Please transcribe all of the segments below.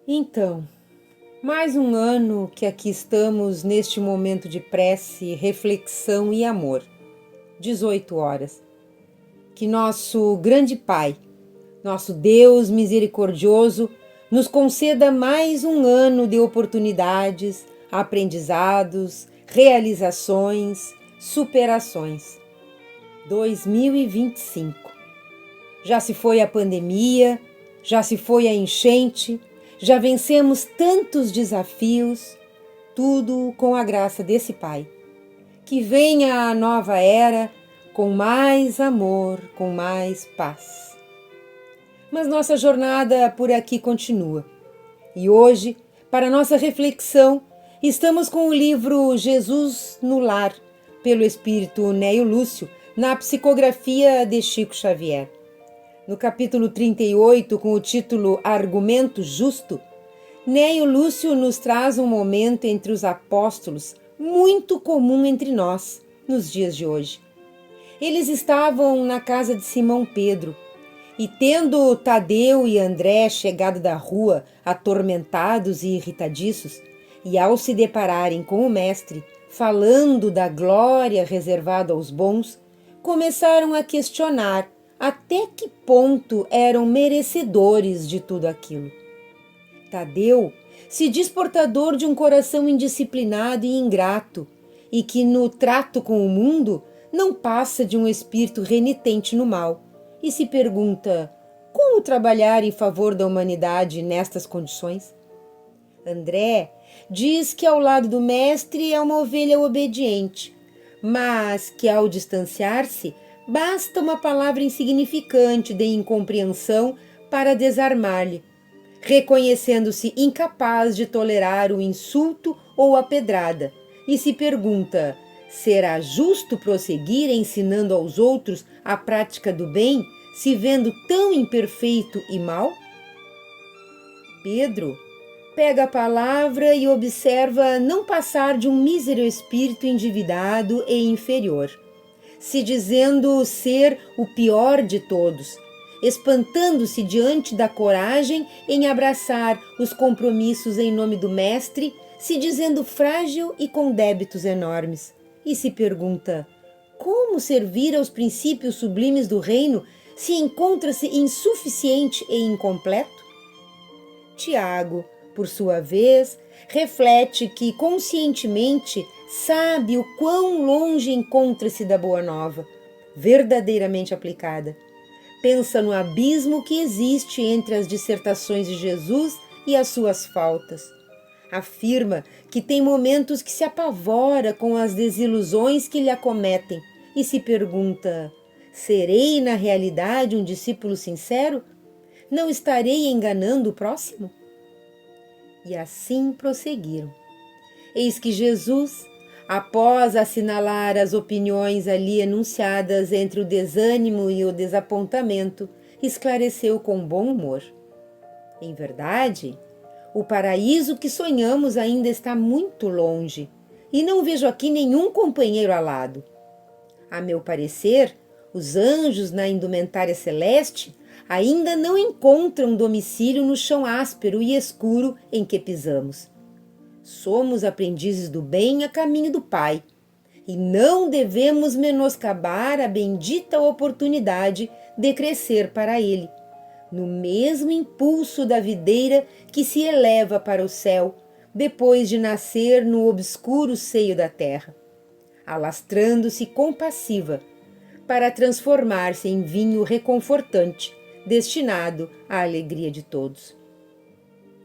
Então, mais um ano que aqui estamos neste momento de prece, reflexão e amor. 18 horas. Que nosso grande Pai, nosso Deus misericordioso, nos conceda mais um ano de oportunidades, aprendizados, realizações, superações. 2025. Já se foi a pandemia, já se foi a enchente, já vencemos tantos desafios, tudo com a graça desse Pai. Que venha a nova era com mais amor, com mais paz. Mas nossa jornada por aqui continua. E hoje, para nossa reflexão, estamos com o livro Jesus no Lar, pelo espírito Néio Lúcio, na psicografia de Chico Xavier. No capítulo 38, com o título Argumento Justo, Néio Lúcio nos traz um momento entre os apóstolos muito comum entre nós, nos dias de hoje. Eles estavam na casa de Simão Pedro, e tendo Tadeu e André chegado da rua, atormentados e irritadiços, e ao se depararem com o mestre, falando da glória reservada aos bons, começaram a questionar até que ponto eram merecedores de tudo aquilo. Tadeu se diz portador de um coração indisciplinado e ingrato, e que no trato com o mundo não passa de um espírito renitente no mal, e se pergunta como trabalhar em favor da humanidade nestas condições. André diz que ao lado do mestre é uma ovelha obediente, mas que ao distanciar-se basta uma palavra insignificante de incompreensão para desarmar-lhe, reconhecendo-se incapaz de tolerar o insulto ou a pedrada, e se pergunta: será justo prosseguir ensinando aos outros a prática do bem, se vendo tão imperfeito e mau? Pedro pega a palavra e observa não passar de um mísero espírito endividado e inferior, se dizendo ser o pior de todos, espantando-se diante da coragem em abraçar os compromissos em nome do mestre, se dizendo frágil e com débitos enormes, e se pergunta: como servir aos princípios sublimes do reino se encontra-se insuficiente e incompleto? Tiago, por sua vez, reflete que conscientemente sabe o quão longe encontra-se da Boa Nova, verdadeiramente aplicada. Pensa no abismo que existe entre as dissertações de Jesus e as suas faltas. Afirma que tem momentos que se apavora com as desilusões que lhe acometem e se pergunta: serei na realidade um discípulo sincero? Não estarei enganando o próximo? E assim prosseguiram. Eis que Jesus, após assinalar as opiniões ali enunciadas entre o desânimo e o desapontamento, esclareceu com bom humor: em verdade, o paraíso que sonhamos ainda está muito longe, e não vejo aqui nenhum companheiro alado. A meu parecer, os anjos na indumentária celeste ainda não encontram domicílio no chão áspero e escuro em que pisamos. Somos aprendizes do bem a caminho do Pai, e não devemos menoscabar a bendita oportunidade de crescer para Ele, no mesmo impulso da videira que se eleva para o céu, depois de nascer no obscuro seio da terra, alastrando-se compassiva, para transformar-se em vinho reconfortante, destinado à alegria de todos.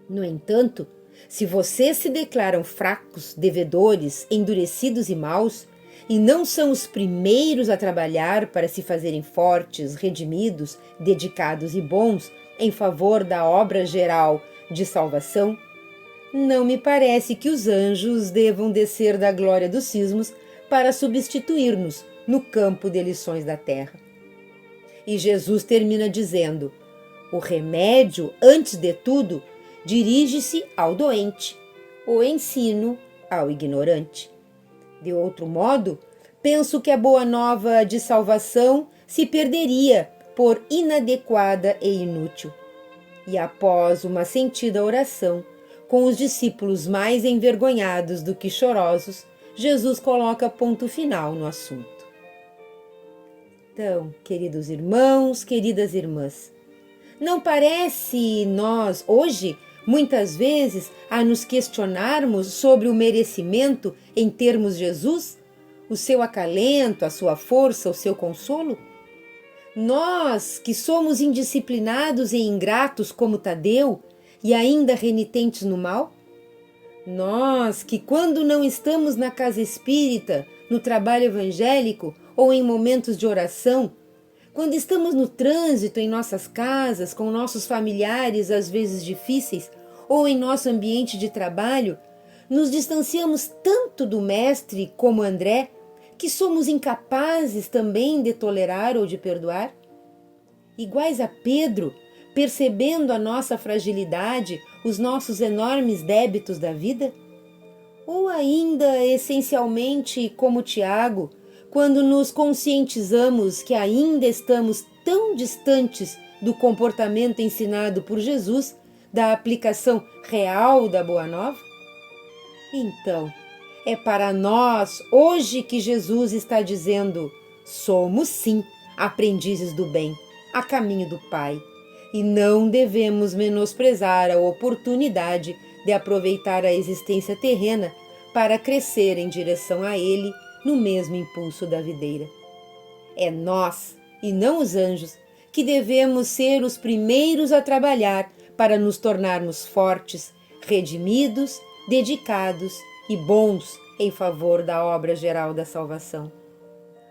No entanto, se vocês se declaram fracos, devedores, endurecidos e maus, e não são os primeiros a trabalhar para se fazerem fortes, redimidos, dedicados e bons em favor da obra geral de salvação, não me parece que os anjos devam descer da glória dos cismos para substituir-nos no campo de lições da terra. E Jesus termina dizendo: o remédio, antes de tudo, dirige-se ao doente, o ensino ao ignorante. De outro modo, penso que a boa nova de salvação se perderia por inadequada e inútil. E após uma sentida oração, com os discípulos mais envergonhados do que chorosos, Jesus coloca ponto final no assunto. Então, queridos irmãos, queridas irmãs, não parece nós, hoje, muitas vezes, a nos questionarmos sobre o merecimento em termos Jesus, o seu acalento, a sua força, o seu consolo? Nós, que somos indisciplinados e ingratos como Tadeu e ainda renitentes no mal? Nós, que quando não estamos na casa espírita, no trabalho evangélico ou em momentos de oração, quando estamos no trânsito em nossas casas, com nossos familiares às vezes difíceis, ou em nosso ambiente de trabalho, nos distanciamos tanto do Mestre como André, que somos incapazes também de tolerar ou de perdoar? Iguais a Pedro, percebendo a nossa fragilidade, os nossos enormes débitos da vida? Ou ainda, essencialmente, como Tiago, quando nos conscientizamos que ainda estamos tão distantes do comportamento ensinado por Jesus, da aplicação real da Boa Nova? Então, é para nós hoje que Jesus está dizendo: somos sim aprendizes do bem, a caminho do Pai, e não devemos menosprezar a oportunidade de aproveitar a existência terrena para crescer em direção a Ele no mesmo impulso da videira. É nós, e não os anjos, que devemos ser os primeiros a trabalhar para nos tornarmos fortes, redimidos, dedicados e bons em favor da obra geral da salvação.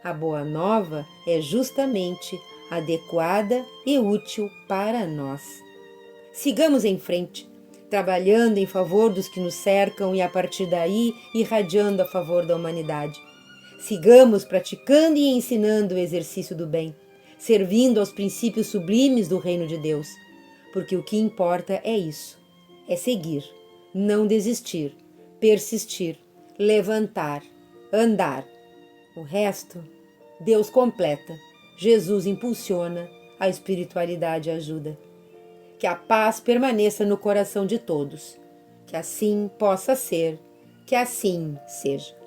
A Boa Nova é justamente adequada e útil para nós. Sigamos em frente, trabalhando em favor dos que nos cercam e a partir daí irradiando a favor da humanidade. Sigamos praticando e ensinando o exercício do bem, servindo aos princípios sublimes do reino de Deus, porque o que importa é isso, é seguir, não desistir, persistir, levantar, andar. O resto, Deus completa, Jesus impulsiona, a espiritualidade ajuda. Que a paz permaneça no coração de todos, que assim possa ser, que assim seja.